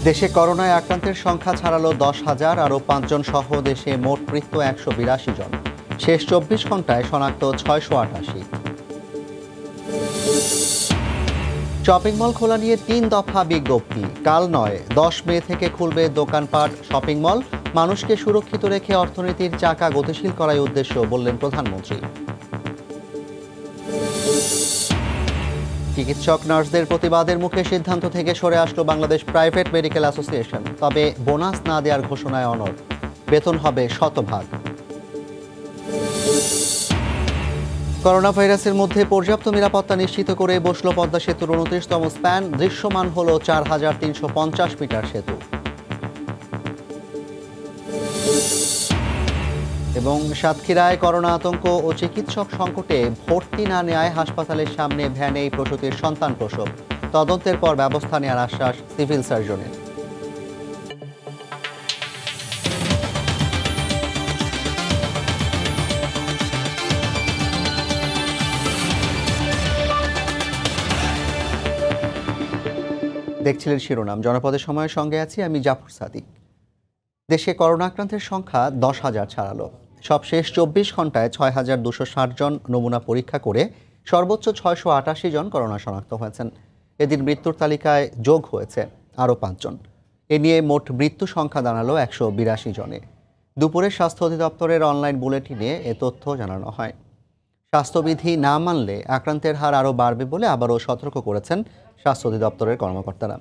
দেশে করোনায় আক্রান্তের সংখ্যা ছাড়ালো 10,000, আরও 5 জন সহ দেশে মোট মৃত্যু 182 জন। শেষ 24 ঘন্টায় শনাক্ত 688। শপিং মল খোলা নিয়ে 3 দফা বিজ্ঞপ্তি। কাল নয়, 10 মে থেকে খুলবে দোকানপাট, শপিং মল। মানুষকে সুরক্ষিত রেখে অর্থনীতির চাকা গতিশীল করাই উদ্দেশ্য, বললেন প্রধানমন্ত্রী। চিকিৎসক নার্সদের প্রতিবাদের মুখে সিদ্ধান্ত থেকে সরে আসলো বাংলাদেশ প্রাইভেট মেডিকেল অ্যাসোসিয়েশন। তবে বোনাস না দেওয়ার ঘোষণায় অনড়, বেতন হবে শতভাগ। করোনা ভাইরাসের মধ্যে পর্যাপ্ত নিরাপত্তা নিশ্চিত করে বসল পদ্মা সেতুর 29তম স্প্যান। দৃশ্যমান হল 4,350 মিটার সেতু। এবং সাতক্ষীরায় করোনা আতঙ্ক ও চিকিৎসক সংকটে ভর্তি না নেয় হাসপাতালের সামনে ভ্যানেই প্রসূতির সন্তান প্রসব। তদন্তের পর ব্যবস্থা নেওয়ার আশ্বাস সিভিল সার্জনের। দেখছিলেন শিরোনাম। জনপদের সময়ের সঙ্গে আছি আমি জাফর সাদিক। দেশে করোনা আক্রান্তের সংখ্যা 10,000 ছাড়ালো। সবশেষ 24 ঘন্টায় 6,260 জন নমুনা পরীক্ষা করে সর্বোচ্চ 688 জন করোনা শনাক্ত হয়েছেন। এদিন মৃত্যুর তালিকায় যোগ হয়েছে আরও 5 জন। এ নিয়ে মোট মৃত্যু সংখ্যা দাঁড়ালো 182 জনে। দুপুরে স্বাস্থ্য অধিদপ্তরের অনলাইন বুলেটিনে এ তথ্য জানানো হয়। স্বাস্থ্যবিধি না মানলে আক্রান্তের হার আরও বাড়বে বলে আবারও সতর্ক করেছেন স্বাস্থ্য অধিদপ্তরের কর্মকর্তারা।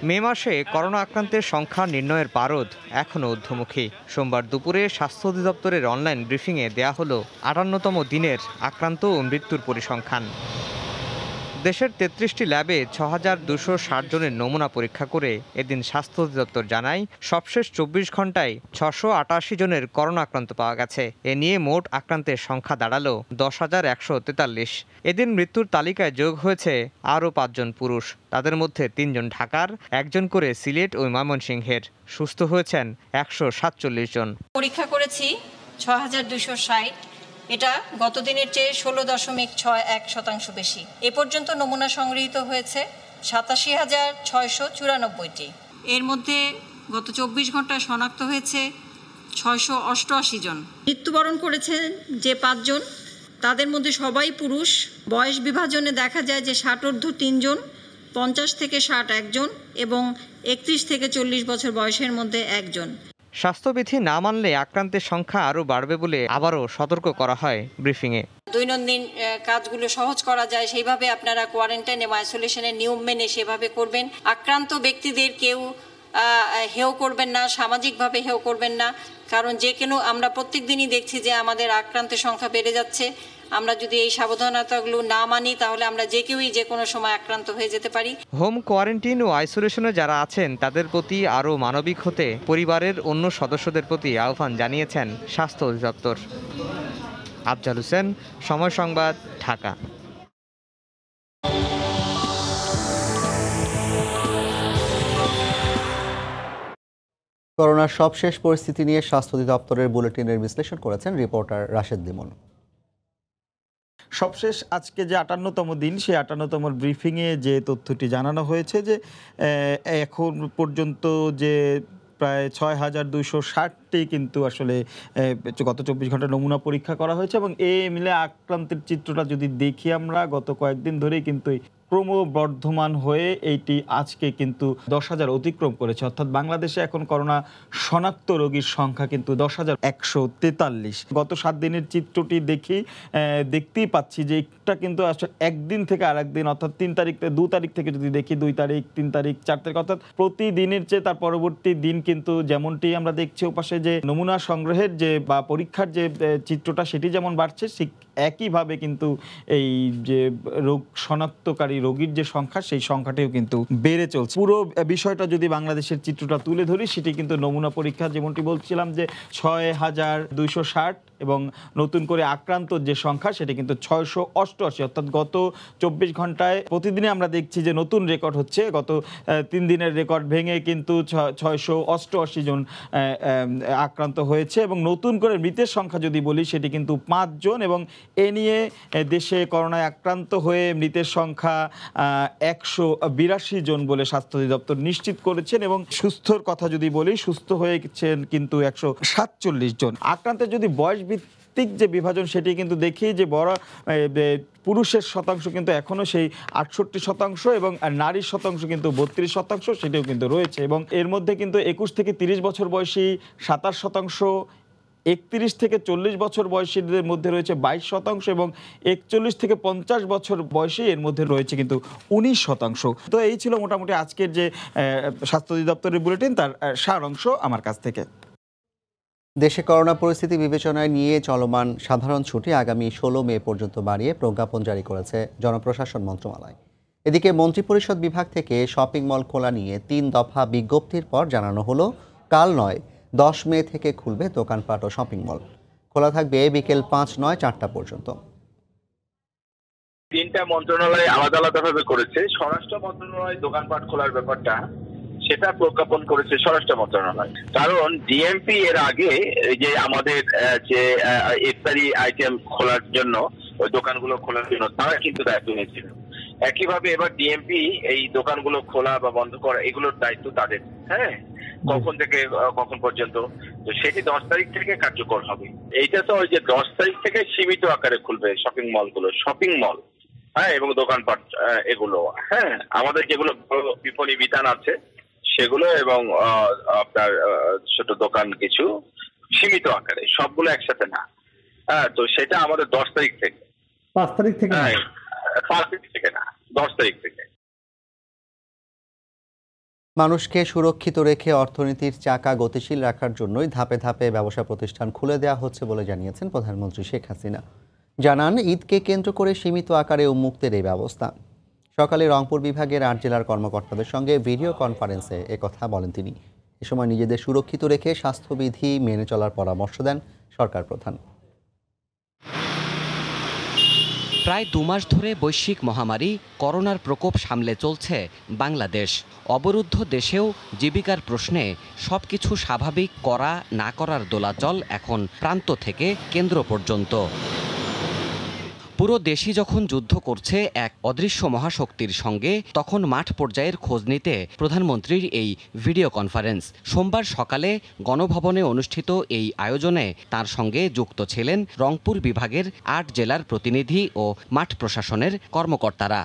মে মাসে করোনা আক্রান্তের সংখ্যা নির্ণয়ের পারদ এখনও ঊর্ধ্বমুখী। সোমবার দুপুরে স্বাস্থ্য অধিদপ্তরের অনলাইন ব্রিফিংয়ে দেয়া হলো 58তম দিনের আক্রান্ত ও মৃত্যুর পরিসংখ্যান। দেশের 33টি ল্যাবে 6,260 জনের নমুনা পরীক্ষা করে এদিন স্বাস্থ্য অধিদপ্তর জানায় সবশেষ 24 ঘন্টায় 688 জনের করোনা আক্রান্ত পাওয়া গেছে। এ নিয়ে মোট আক্রান্তের সংখ্যা দাঁড়ালো 10,143। এদিন মৃত্যুর তালিকায় যোগ হয়েছে আরও 5 জন পুরুষ। তাদের মধ্যে 3 জন ঢাকার, 1 জন করে সিলেট ও ময়মনসিংহের। সুস্থ হয়েছেন 147 জন। পরীক্ষা করেছি 6,260। এটা গত দিনের চেয়ে 16.61% বেশি। এ পর্যন্ত নমুনা সংগৃহীত হয়েছে 87,694টি। এর মধ্যে গত 24 ঘন্টায় শনাক্ত হয়েছে 688 জন। মৃত্যুবরণ করেছেন যে 5 জন, তাদের মধ্যে সবাই পুরুষ। বয়স বিভাজনে দেখা যায় যে 60 3 জন, 50 থেকে 60 1 জন এবং 31 থেকে 40 বছর বয়সের মধ্যে 1 জন। স্বাস্থ্যবিধি না মানলে আক্রান্তের সংখ্যা আরও বাড়বে বলে আবারও সতর্ক করা হয় ব্রিফিংয়ে। দৈনন্দিন কাজগুলো সহজ করা যায় সেইভাবে আপনারা কোয়ারেন্টাইন এবং আইসোলেশনের নিয়ম মেনে সেভাবে করবেন। আক্রান্ত ব্যক্তিদের কেউ হেয় করবেন না, সামাজিকভাবে হেয় করবেন না, কারণ আমরা প্রত্যেক দিনই দেখছি যে আমাদের আক্রান্তের সংখ্যা বেড়ে যাচ্ছে। আমরা যদি এই সাবধানতাগুলো না মানি তাহলে আমরা যে কেউই যে কোনো সময় আক্রান্ত হয়ে যেতে পারি। হোম কোয়ারেন্টাইন ও আইসোলেশনে যারা আছেন তাদের প্রতি আরও মানবিক হতে পরিবারের অন্য সদস্যদের প্রতি আহ্বান জানিয়েছেন স্বাস্থ্য অধিদপ্তর। আফজাল হোসেন, সময় সংবাদ, ঢাকা। করোনার সবশেষ পরিস্থিতি নিয়ে স্বাস্থ্য অধিদপ্তরের বুলেটিনের বিশ্লেষণ করেছেন রিপোর্টার রাশেদ লিমন। সবশেষ আজকে যে 58তম দিন, সেই 58তম ব্রিফিংয়ে যে তথ্যটি জানানো হয়েছে যে এখন পর্যন্ত যে প্রায় 6,260টি কিন্তু আসলে গত 24 ঘন্টা নমুনা পরীক্ষা করা হয়েছে। এবং মিলে আক্রান্তের চিত্রটা যদি দেখি আমরা, গত কয়েকদিন ধরেই কিন্তু ক্রমবর্ধমান হয়ে এইটি আজকে কিন্তু 10,000 অতিক্রম করেছে। অর্থাৎ বাংলাদেশে এখন করোনা শনাক্ত রোগীর সংখ্যা কিন্তু 10,143। গত 7 দিনের চিত্রটি দেখতেই পাচ্ছি যে এটা কিন্তু আসলে একদিন থেকে আরেক দিন, অর্থাৎ 2 তারিখ থেকে যদি দেখি, 2 তারিখ, 3 তারিখ, 4 তারিখ, অর্থাৎ প্রতিদিনের চেয়ে তার পরবর্তী দিন কিন্তু যেমনটি আমরা দেখছি ওপাশে যে নমুনা সংগ্রহের যে বা পরীক্ষার যে চিত্রটা সেটি যেমন বাড়ছে, ঠিক একইভাবে কিন্তু এই যে রোগ শনাক্তকারী রোগীর যে সংখ্যা, সেই সংখ্যাটিও কিন্তু বেড়ে চলছে। পুরো বিষয়টা যদি বাংলাদেশের চিত্রটা তুলে ধরি, সেটি কিন্তু নমুনা পরীক্ষা যেমনটি বলছিলাম যে 6,260 এবং নতুন করে আক্রান্ত যে সংখ্যা সেটা কিন্তু 688, অর্থাৎ গত 24 ঘন্টায় প্রতিদিনে আমরা দেখছি যে নতুন রেকর্ড হচ্ছে। গত 3 দিনের রেকর্ড ভেঙে কিন্তু 688 জন আক্রান্ত হয়েছে এবং নতুন করে মৃতের সংখ্যা যদি বলি সেটি কিন্তু 5 জন এবং এ নিয়ে দেশে করোনায় আক্রান্ত হয়ে মৃতের সংখ্যা 182 জন বলে স্বাস্থ্য অধিদপ্তর নিশ্চিত করেছেন এবং সুস্থর কথা যদি বলি সুস্থ হয়েছেন কিন্তু 147 জন। আক্রান্তের যদি বয়স ভিত্তিক যে বিভাজন সেটি কিন্তু দেখি যে বড় পুরুষের শতাংশ কিন্তু এখনও সেই 68% এবং নারীর শতাংশ কিন্তু 32%, সেটাও কিন্তু রয়েছে এবং এর মধ্যে কিন্তু 21 থেকে 30 বছর বয়সী 27%, 31 থেকে 40 বছর বয়সীদের মধ্যে রয়েছে 22% এবং 41 থেকে 50 বছর বয়সী এর মধ্যে রয়েছে কিন্তু 19%। তো এই ছিল মোটামুটি আজকের যে স্বাস্থ্য অধিদপ্তরের বুলেটিন, তার সারাংশ আমার কাছ থেকে। দেশে করোনা পরিস্থিতি বিবেচনায় নিয়ে চলমান সাধারণ ছুটি আগামী 16 মে পর্যন্ত বাড়িয়ে প্রজ্ঞাপন জারি করেছে জনপ্রশাসন মন্ত্রণালয়। এদিকে মন্ত্রিপরিষদ বিভাগ থেকে শপিং মল খোলা নিয়ে 3 দফা বিজ্ঞপ্তির পর জানানো হলো কাল নয় 10 মে থেকে খুলবে দোকানপাট ও শপিং মল। খোলা থাকবে বিকেল 5-9-4টা পর্যন্ত। 3টা মন্ত্রণালয় আলাদা আলাদাভাবে করেছে। স্বরাষ্ট্র মন্ত্রণালয় দোকানপাট খোলার ব্যাপারটা সেটা প্রজ্ঞাপন করেছে স্বরাষ্ট্র মন্ত্রণালয়, কারণ ডিএমপি এর আগে এই যে আমাদের যে ইফতারি আইটেম খোলার জন্য ওই দোকানগুলো খোলার জন্য তারা কিন্তু দায়িত্ব নিয়েছিল। একইভাবে এবার ডিএমপি এই দোকানগুলো খোলা বা বন্ধ করা এগুলোর দায়িত্ব তাদের। হ্যাঁ, কখন থেকে কখন পর্যন্ত, তো সেটি 10 তারিখ থেকে কার্যকর হবে। এইটা তো ওই যে 10 তারিখ থেকে সীমিত আকারে খুলবে শপিং মলগুলো, শপিং মল, হ্যাঁ, এবং দোকানপাট এগুলো। হ্যাঁ, আমাদের যেগুলো বিপণী বিতান আছে সেগুলো এবং আপনার ছোট দোকান কিছু সীমিত আকারে, সবগুলো একসাথে না। হ্যাঁ, তো সেটা আমাদের 10 তারিখ থেকে। 5 তারিখ থেকে? হ্যাঁ, 5 তারিখ থেকে না, 10 তারিখ থেকে। মানুষকে সুরক্ষিত রেখে অর্থনীতির চাকা গতিশীল রাখার জন্যই ধাপে ধাপে ব্যবসা প্রতিষ্ঠান খুলে দেওয়া হচ্ছে বলে জানিয়েছেন প্রধানমন্ত্রী শেখ হাসিনা। জানান, ঈদকে কেন্দ্র করে সীমিত আকারে উন্মুক্তের এই ব্যবস্থা। সকালে রংপুর বিভাগের 8 জেলার কর্মকর্তাদের সঙ্গে ভিডিও কনফারেন্সে একথা বলেন তিনি। এ সময় নিজেদের সুরক্ষিত রেখে স্বাস্থ্যবিধি মেনে চলার পরামর্শ দেন সরকার প্রধান। প্রায় 2 মাস ধরে বৈশ্বিক মহামারী করোনার প্রকোপ সামলে চলছে বাংলাদেশ। অবরুদ্ধ দেশেও জীবিকার প্রশ্নে সবকিছু স্বাভাবিক করা না করার দোলাচল এখন প্রান্ত থেকে কেন্দ্র পর্যন্ত। পুরো দেশই যখন যুদ্ধ করছে এক অদৃশ্য মহাশক্তির সঙ্গে, তখন মাঠ পর্যায়ের খোঁজ নিতে প্রধানমন্ত্রীর এই ভিডিও কনফারেন্স। সোমবার সকালে গণভবনে অনুষ্ঠিত এই আয়োজনে তার সঙ্গে যুক্ত ছিলেন রংপুর বিভাগের 8 জেলার প্রতিনিধি ও মাঠ প্রশাসনের কর্মকর্তারা।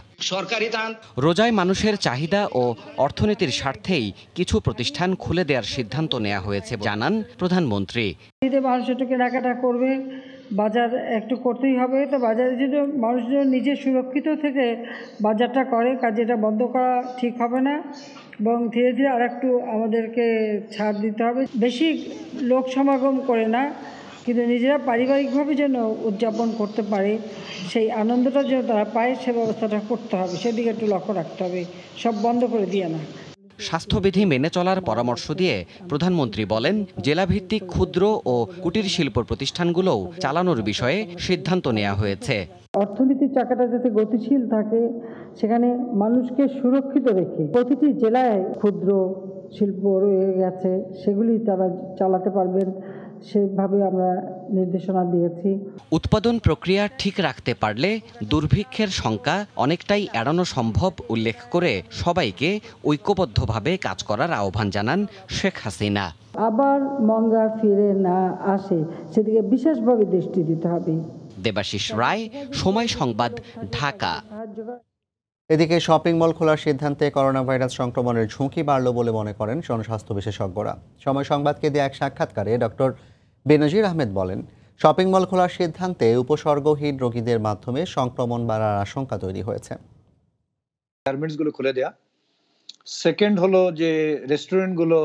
রোজায় মানুষের চাহিদা ও অর্থনীতির স্বার্থেই কিছু প্রতিষ্ঠান খুলে দেওয়ার সিদ্ধান্ত নেওয়া হয়েছে জানান প্রধানমন্ত্রী। মানুষ একটু কেনাকাটা করবে, বাজার একটু করতেই হবে, তো বাজারের জন্য মানুষজন নিজে সুরক্ষিত থেকে বাজারটা করে, কাজে এটা বন্ধ করা ঠিক হবে না এবং ধীরে ধীরে আর একটু আমাদেরকে ছাড় দিতে হবে। বেশি লোক সমাগম করে না, কিন্তু নিজেরা পারিবারিকভাবে যেন উদযাপন করতে পারে, সেই আনন্দটা যেন তারা পায় সে ব্যবস্থাটা করতে হবে, সেদিকে একটু লক্ষ্য রাখতে হবে, সব বন্ধ করে দিয়ে না। স্বাস্থ্যবিধি মেনে চলার পরামর্শ দিয়ে প্রধানমন্ত্রী বলেন, জেলাভিত্তিক ক্ষুদ্র ও কুটির শিল্প প্রতিষ্ঠানগুলোও চালানোর বিষয়ে সিদ্ধান্ত নেওয়া হয়েছে। অর্থনীতির চাকাটা যাতে গতিশীল থাকে, সেখানে মানুষকে সুরক্ষিত রেখে প্রতিটি জেলায় ক্ষুদ্র শিল্প রয়ে গেছে, সেগুলি তারা চালাতে পারবেন, সেভাবে আমরা নির্দেশনা দিয়েছি। উৎপাদন প্রক্রিয়া ঠিক রাখতে পারলে দুর্ভিক্ষের শঙ্কা অনেকটাই এড়ানো সম্ভব উল্লেখ করে সবাইকে ঐক্যবদ্ধভাবে কাজ করার আহ্বান জানান শেখ হাসিনা। আবার মঙ্গা ফিরে না আসে সেদিকে বিশেষভাবে দৃষ্টি দিতে হবে। দেবাশিস রায়, সময় সংবাদ, ঢাকা। এদিকে শপিং মল খোলার সিদ্ধান্তে করোনা ভাইরাস সংক্রমণের ঝুঁকি বাড়ল বলে মনে করেন জনস্বাস্থ্য বিশেষজ্ঞরা। সময় সংবাদকে দেয়া এক সাক্ষাৎকারে ডক্টর বেনজির আহমেদ বলেন, শপিং মল খোলার সিদ্ধান্তে উপসর্গহীন রোগীদের মাধ্যমে সংক্রমণ বাড়ার আশঙ্কা তৈরি হয়েছে। গার্মেন্টসগুলো খুলে দেয়া, সেকেন্ড হলো যে রেস্টুরেন্টগুলো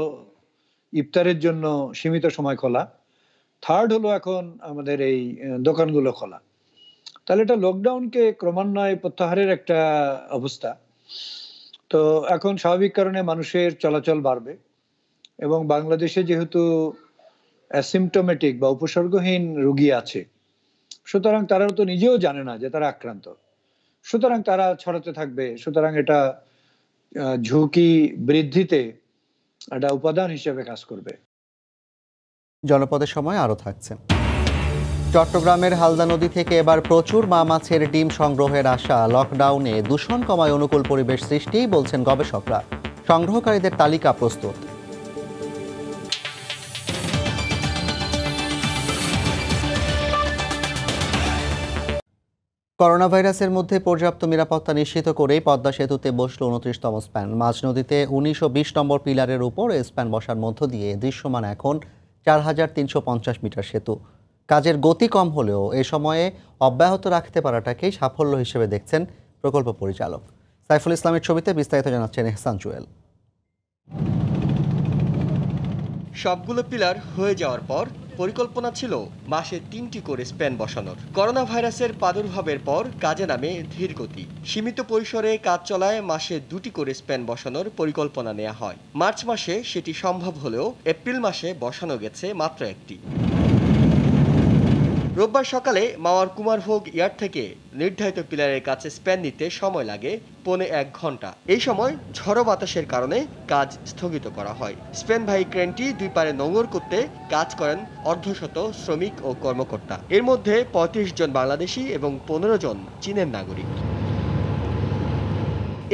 ইফতারের জন্য সীমিত সময় খোলা, থার্ড হলো এখন আমাদের এই দোকানগুলো খোলা। তাহলে এটা লকডাউনকে ক্রমান্বয়ে প্রত্যাহারের একটা অবস্থা। তো এখন স্বাভাবিক কারণে মানুষের চলাচল বাড়বে এবং বাংলাদেশে যেহেতু অ্যাসিমটোমেটিক বা উপসর্গহীন রোগী আছে, সুতরাং তারা তো নিজেও জানে না যে তারা আক্রান্ত, সুতরাং তারা ছড়াতে থাকবে। সুতরাং এটা ঝুঁকি বৃদ্ধিতে একটা উপাদান হিসেবে কাজ করবে। জনপদের সময় আরও থাকছে। চট্টগ্রামের হালদা নদী থেকে এবার প্রচুর মা মাছের ডিম সংগ্রহের আশা। লকডাউনে দূষণ কমায় অনুকূল পরিবেশ সৃষ্টি, বলছেন গবেষকরা। সংগ্রহকারীদের তালিকা প্রস্তুত। করোনা ভাইরাসের মধ্যে পর্যাপ্ত নিরাপত্তা নিশ্চিত করেই পদ্মা সেতুতে বসল 29তম স্প্যান। মাঝ নদীতে 19 ও 20 নম্বর পিলারের উপর স্প্যান বসার মধ্য দিয়ে দৃশ্যমান এখন 4350 মিটার সেতু। কাজের গতি কম হলেও এ সময়ে অব্যাহত রাখতে পারাটাকেই সাফল্য হিসেবে দেখছেন প্রকল্প পরিচালক। সাইফুল ইসলামের ছবিতে বিস্তারিত জানাচ্ছেন এহসান জুয়েল। সবগুলো পিলার হয়ে যাওয়ার পর পরিকল্পনা ছিল মাসে 3টি করে স্প্যান বসানোর। করোনা ভাইরাসের প্রাদুর্ভাবের পর কাজে নামে ধীর গতি। সীমিত পরিসরে কাজ চলায় মাসে 2টি করে স্প্যান বসানোর পরিকল্পনা নেওয়া হয়। মার্চ মাসে সেটি সম্ভব হলেও এপ্রিল মাসে বসানো গেছে মাত্র 1টি। রোববার সকালে মাওয়ার কুমারভোগ ইয়ার্ড থেকে নির্ধারিত পিলারের কাছে স্প্যান নিতে সময় লাগে 1.5 ঘন্টা। এই সময় ঝড়ো বাতাসের কারণে কাজ স্থগিত করা হয়। স্প্যানবাহী ক্রেনটি 2 পারে নোঙর করতে কাজ করেন অর্ধশত শ্রমিক ও কর্মকর্তা। এর মধ্যে 35 জন বাংলাদেশি এবং 15 জন চীনের নাগরিক।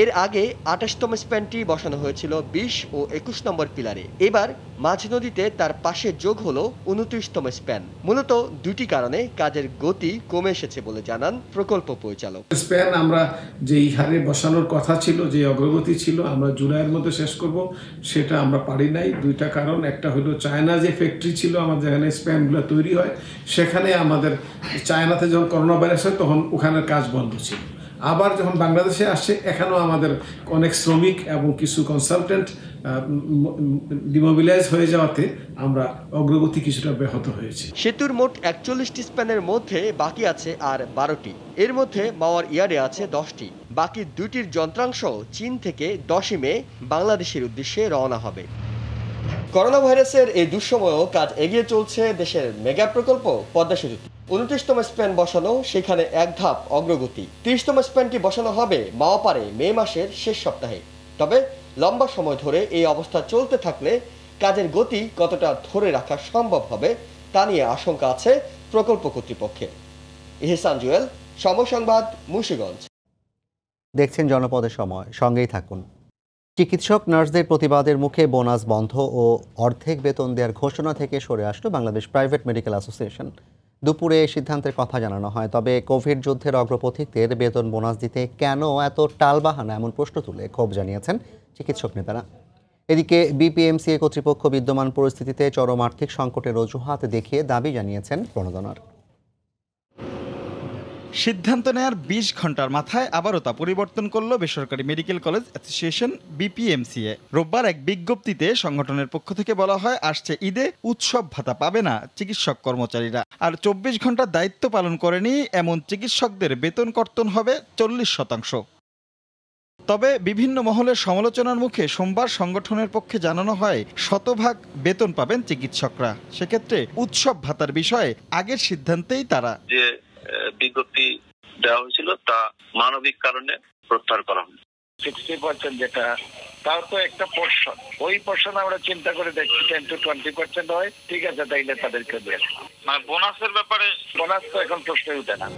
এর আগে 28তম স্প্যানটি বসানো হয়েছিল 20 ও 21 নম্বর পিলারে। এবার মাঝ নদীতে তার পাশে যোগ হলো 29তম স্প্যান। মূলত 2টি কারণে কাজের গতি কমে এসেছে বলে জানান প্রকল্প পরিচালক। স্প্যান আমরা যেই হারে বসানোর কথা ছিল, যে অগ্রগতি ছিল, আমরা জুলাইয়ের মধ্যে শেষ করব, সেটা আমরা পারি নাই। 2টা কারণ। একটা হলো চায়না যে ফ্যাক্টরি ছিল আমাদের যেখানে স্প্যানগুলো তৈরি হয়, সেখানে আমাদের চায়নাতে যখন করোনা ভাইরাস হয় তখন ওখানের কাজ বন্ধ ছিল। আবার যখন বাংলাদেশে আসছে, এখানেও আমাদের অনেক শ্রমিক এবং কিছু কনসালটেন্ট ডিমোবিলাইজ হয়ে যাওয়াতে আমরা অগ্রগতি কিছুটা ব্যাহত হয়েছে। সেতুর মোট 41টি স্প্যানের মধ্যে বাকি আছে আর 12টি। এর মধ্যে মাওয়ার ইয়ার্ডে আছে 10টি। বাকি 2টির যন্ত্রাংশ চীন থেকে 10 মে বাংলাদেশের উদ্দেশ্যে রওনা হবে। করোনা ভাইরাসের এই দুঃসময়েও কাজ এগিয়ে চলছে দেশের মেগা প্রকল্প পদ্মা সেতু। 29তম স্প্যান বসানো, সেখানে এক ধাপ অগ্রগতি। 30তম স্প্যানটি বসানো হবে মাওয়াপাড়ে মে মাসের শেষ সপ্তাহে। তবে লম্বা সময় ধরে এই অবস্থা চলতে থাকলে কাজের গতি কতটা ধরে রাখা সম্ভব হবে তা নিয়ে আশঙ্কা আছে প্রকল্প কর্তৃপক্ষের। এহসান জুয়েল, সময় সংবাদ, মুন্সিগঞ্জ। দেখছেন জনপদের সময়, সঙ্গেই থাকুন। চিকিৎসক নার্সদের প্রতিবাদের মুখে বোনাস বন্ধ ও অর্ধেক বেতন দেওয়ার ঘোষণা থেকে সরে আসলো বাংলাদেশ প্রাইভেট মেডিকেল অ্যাসোসিয়েশন। দুপুরে এই সিদ্ধান্তের কথা জানানো হয়। তবে কোভিড যুদ্ধের অগ্রপথিকদের বেতন বোনাস দিতে কেন এত টালবাহানা, এমন প্রশ্ন তুলে ক্ষোভ জানিয়েছেন চিকিৎসক নেতারা। এদিকে বিপিএমসিএ কর্তৃপক্ষ বিদ্যমান পরিস্থিতিতে চরম আর্থিক সংকটের অজুহাত দেখিয়ে দাবি জানিয়েছেন প্রণোদনার। সিদ্ধান্ত নেয়ার 20 ঘন্টার মাথায় আবারও তা পরিবর্তন করল বেসরকারি মেডিকেল কলেজ অ্যাসোসিয়েশন বিপিএমসিএ। রোববার এক বিজ্ঞপ্তিতে সংগঠনের পক্ষ থেকে বলা হয়, আসছে ঈদে উৎসব ভাতা পাবে না চিকিৎসক কর্মচারীরা। আর 24 ঘন্টার দায়িত্ব পালন করেনি এমন চিকিৎসকদের বেতন কর্তন হবে 40%। তবে বিভিন্ন মহলের সমালোচনার মুখে সোমবার সংগঠনের পক্ষে জানানো হয়, শতভাগ বেতন পাবেন চিকিৎসকরা। সেক্ষেত্রে উৎসব ভাতার বিষয়ে আগের সিদ্ধান্তেই তারা যে বিজ্ঞপ্তি দেওয়া হয়েছিল তা মানবিক কারণে প্রত্যাহার করা হয়। 60% যেটা, তাও তো একটা পোর্শন। ওই পোর্শন আমরা চিন্তা করে দেখছি 10 to 20% হয়, ঠিক আছে, তাইলে তাদেরকে দেয়। মানে বোনাসের ব্যাপারে, বোনাস তো এখন প্রশ্নই উঠে না।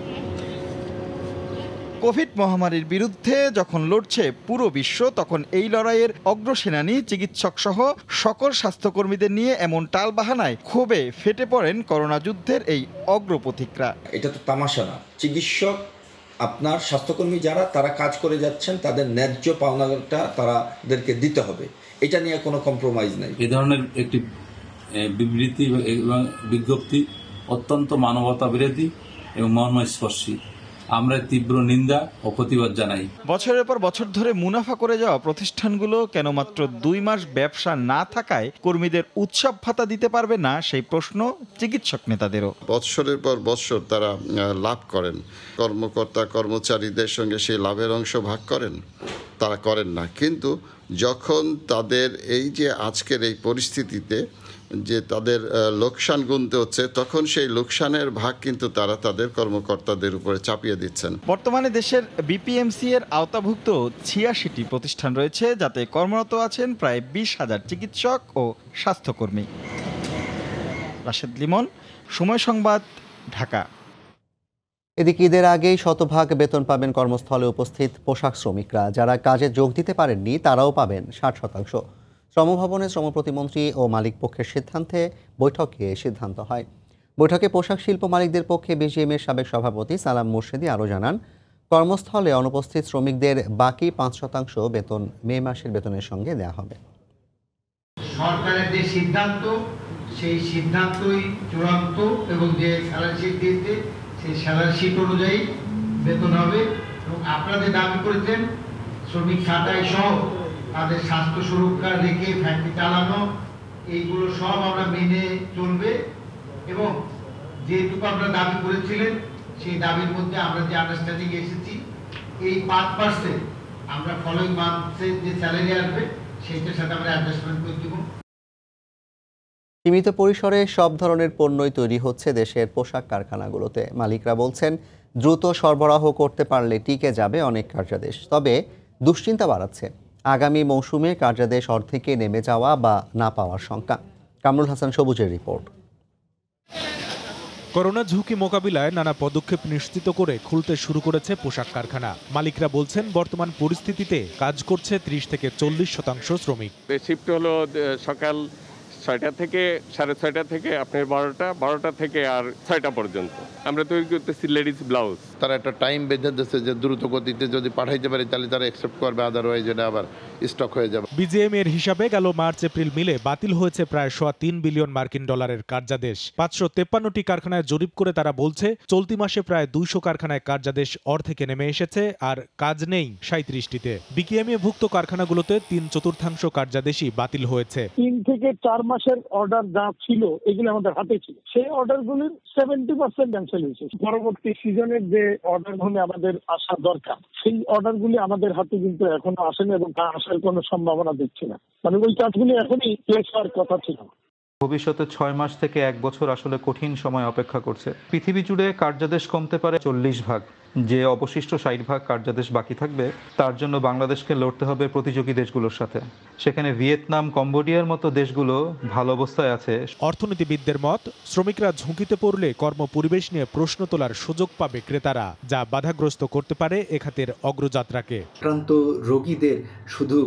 কোভিড মহামারীর বিরুদ্ধে যখন লড়ছে পুরো বিশ্ব, তখন এই লড়াইয়ের অগ্রসেনানী চিকিৎসক সহ সকল স্বাস্থ্যকর্মীদের নিয়ে এমন টালবাহানায় ক্ষোভে ফেটে পড়েন করোনা যুদ্ধের এই অগ্রপথিকরা। এটা তো তামাশা না। চিকিৎসক, আপনার স্বাস্থ্যকর্মী যারা তারা কাজ করে যাচ্ছেন, তাদের ন্যায্য পাওনাটা তাদেরকে দিতে হবে। এটা নিয়ে কোনো কম্প্রোমাইজ নাই। এই ধরনের একটি বিবৃতি এবং বিজ্ঞপ্তি অত্যন্ত মানবতা বিরোধী এবং মর্মস্পর্শী। আমরা তীব্র নিন্দা ও প্রতিবাদ জানাই। বছরের পর বছর ধরে মুনাফা করে যাওয়া প্রতিষ্ঠানগুলো কেন মাত্র 2 মাস ব্যবসা না থাকায় কর্মীদের উৎসব ভাতা দিতে পারবে না, সেই প্রশ্ন চিকিৎসক নেতাদেরও। বছরের পর বছর তারা লাভ করেন, কর্মকর্তা কর্মচারীদের সঙ্গে সেই লাভের অংশ ভাগ করেন, তারা করেন না। কিন্তু যখন তাদের এই যে আজকের এই পরিস্থিতিতে যে তাদের লোকসান গুনতে হচ্ছে, তখন সেই লোকসানের ভাগ কিন্তু তারা তাদের কর্মকর্তাদের উপরে চাপিয়ে দিচ্ছেন। বর্তমানে দেশের বিপিএমসি এর আওতাভুক্ত ৮৬টি প্রতিষ্ঠান রয়েছে, যাতে কর্মরত আছেন প্রায় ২০,০০০ চিকিৎসক ও স্বাস্থ্যকর্মী। রাশেদ লিমন, সময় সংবাদ, ঢাকা। এদিকে ঈদের আগেই শতভাগ বেতন পাবেন কর্মস্থলে উপস্থিত পোশাক শ্রমিকরা। যারা কাজে যোগ দিতে পারেননি তারাও পাবেন ৬০%। শ্রমভবনে শ্রম প্রতিমন্ত্রী ও মালিক পক্ষের সিদ্ধান্তে বৈঠকে সিদ্ধান্ত হয়। বৈঠকে পোশাক শিল্প মালিকদের পক্ষে বিজিএম এর সাবেক সভাপতি সালাম মুর্শেদি আরও জানান, কর্মস্থলে অনুপস্থিত শ্রমিকদের বাকি ৫% বেতন মে মাসের বেতনের সঙ্গে দেওয়া হবে। সরকারের যে সিদ্ধান্ত, সেই সিদ্ধান্তই চূড়ান্ত এবং যে স্যালারি শিট দিয়েছে সেই স্যালারি শিট অনুযায়ী বেতন হবে। এবং আপনারা দাবি করেছেন শ্রমিক ছাঁটাই সহ তাদের স্বাস্থ্য সুরক্ষা রেখে ফ্যাক্টরি চালানো, এইগুলো সব আমরা মেনে চলবে। এবং যেটুকু আপনারা দাবি করেছিলেন সেই দাবির মধ্যে আমরা যে আন্ডারস্ট্যান্ডিং এসেছি, এই 5% আমরা ফলোইং মান্থের যে স্যালারি আসবে সেইটার সাথে আমরা অ্যাডজাস্টমেন্ট করে দেব। সীমিত পরিসরে সব ধরনের পণ্যই তৈরি হচ্ছে দেশের পোশাক কারখানাগুলোতে। মালিকরা বলছেন, দ্রুত সরবরাহ করতে পারলে টিকে যাবে অনেক কার্যাদেশ। তবে দুশ্চিন্তা বাড়াচ্ছে আগামী মৌসুমে কার্যাদেশ অর্ধেকে নেমে যাওয়া বা না পাওয়ার শঙ্কা। কামরুল হাসান সবুজের রিপোর্ট। করোনা ঝুঁকি মোকাবিলায় নানা পদক্ষেপ নিশ্চিত করে খুলতে শুরু করেছে পোশাক কারখানা। মালিকরা বলছেন, বর্তমান পরিস্থিতিতে কাজ করছে 30 থেকে 40% শ্রমিক। শিফট হলো সকাল 6টা থেকে 6:30 থেকে আপনার 12টা থেকে আর 6টা পর্যন্ত। আমরা তৈরি করতেছি লেডিস ব্লাউজ। তারা একটা টাইম বেঁধে দিচ্ছে যে দ্রুত গতিতে যদি পাঠাইতে পারে তাহলে তারা অ্যাকসেপ্ট করবে, আদারওয়াইজ এটা আবার স্টক হয়ে যাবে। বিজিএম এর হিসাবে গেল মার্চ এপ্রিল মিলে বাতিল হয়েছে প্রায় $3 বিলিয়ন কার্যাদেশ। 553টি কারখানায় জরিপ করে তারা বলছে, চলতি মাসে প্রায় 200 কারখানায় কার্যাদেশ অর্ধেকে নেমে এসেছে আর কাজ নেই 37টিতে। বিকিএমএ ভুক্ত কারখানাগুলোতে 3/4 কার্যাদেশই বাতিল হয়েছে। 3 থেকে 4 মাসের অর্ডার যা ছিল এগুলো আমাদের হাতে ছিল, সেই অর্ডারগুলির 70% ক্যান্সেল হয়েছে। পরবর্তী সিজনের যে অর্ডারগুলি আমাদের আসা দরকার, সেই অর্ডারগুলি আমাদের হাতে কিন্তু এখনো আসেনি এবং তা আসার কোনো সম্ভাবনা দেখছি না। মানে ওই কাজগুলি এখনই প্লেস হওয়ার কথা ছিল। ভবিষ্যতে 6 মাস থেকে 1 বছর আসলে কঠিন সময় অপেক্ষা করছে। পৃথিবী জুড়ে কার্যাদেশ কমতে পারে 40 ভাগ। যে অবশিষ্ট 60 ভাগ কার্যাদেশ বাকি থাকবে, তার জন্য বাংলাদেশকে লড়তে হবে প্রতিযোগী দেশগুলোর সাথে। সেখানে ভিয়েতনাম, কম্বোডিয়ার মতো দেশগুলো ভালো অবস্থায় আছে। অর্থনীতিবিদদের মত, শ্রমিকরা ঝুঁকিতে পড়লে কর্মপরিবেশ নিয়ে প্রশ্ন তোলার সুযোগ পাবে ক্রেতারা, যা বাধাগ্রস্ত করতে পারে এ খাতের অগ্রযাত্রাকে। আক্রান্ত রোগীদের শুধু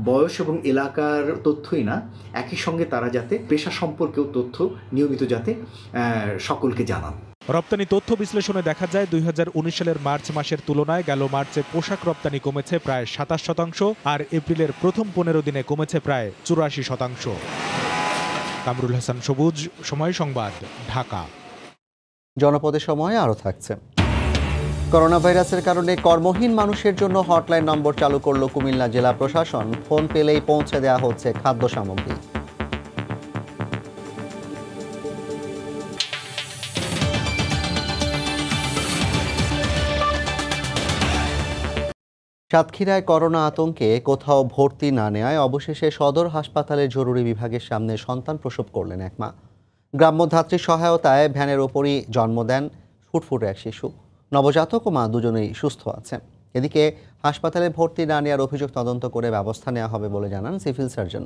বয়স এবং এলাকার তথ্যই না, একই সঙ্গে তারা যাতে পেশা সম্পর্কেও তথ্য নিয়মিত যাতে সকলকে জানান। রপ্তানি তথ্য বিশ্লেষণে দেখা যায় 2019 সালের মার্চ মাসের তুলনায় গেল মার্চে পোশাক রপ্তানি কমেছে প্রায় 27% আর এপ্রিলের প্রথম 15 দিনে কমেছে প্রায় 84%। কামরুল হাসান সবুজ, সময় সংবাদ, ঢাকা। জনপদে সময় আরও থাকছে। করোনা ভাইরাসের কারণে কর্মহীন মানুষের জন্য হটলাইন নম্বর চালু করল কুমিল্লা জেলা প্রশাসন। ফোন পেলেই পৌঁছে দেওয়া হচ্ছে খাদ্য সামগ্রী। সাতক্ষীরায় করোনা আতঙ্কে কোথাও ভর্তি না নেওয়ায় অবশেষে সদর হাসপাতালের জরুরি বিভাগের সামনে সন্তান প্রসব করলেন এক মা। গ্রাম্যধাত্রীর সহায়তায় ভ্যানের ওপরই জন্ম দেন ফুটফুটে এক শিশু। নবজাতক ও মা দুজনেই সুস্থ আছেন। এদিকে হাসপাতালে ভর্তি না নেওয়ার অভিযোগ তদন্ত করে ব্যবস্থা নেওয়া হবে বলে জানান সিভিল সার্জন।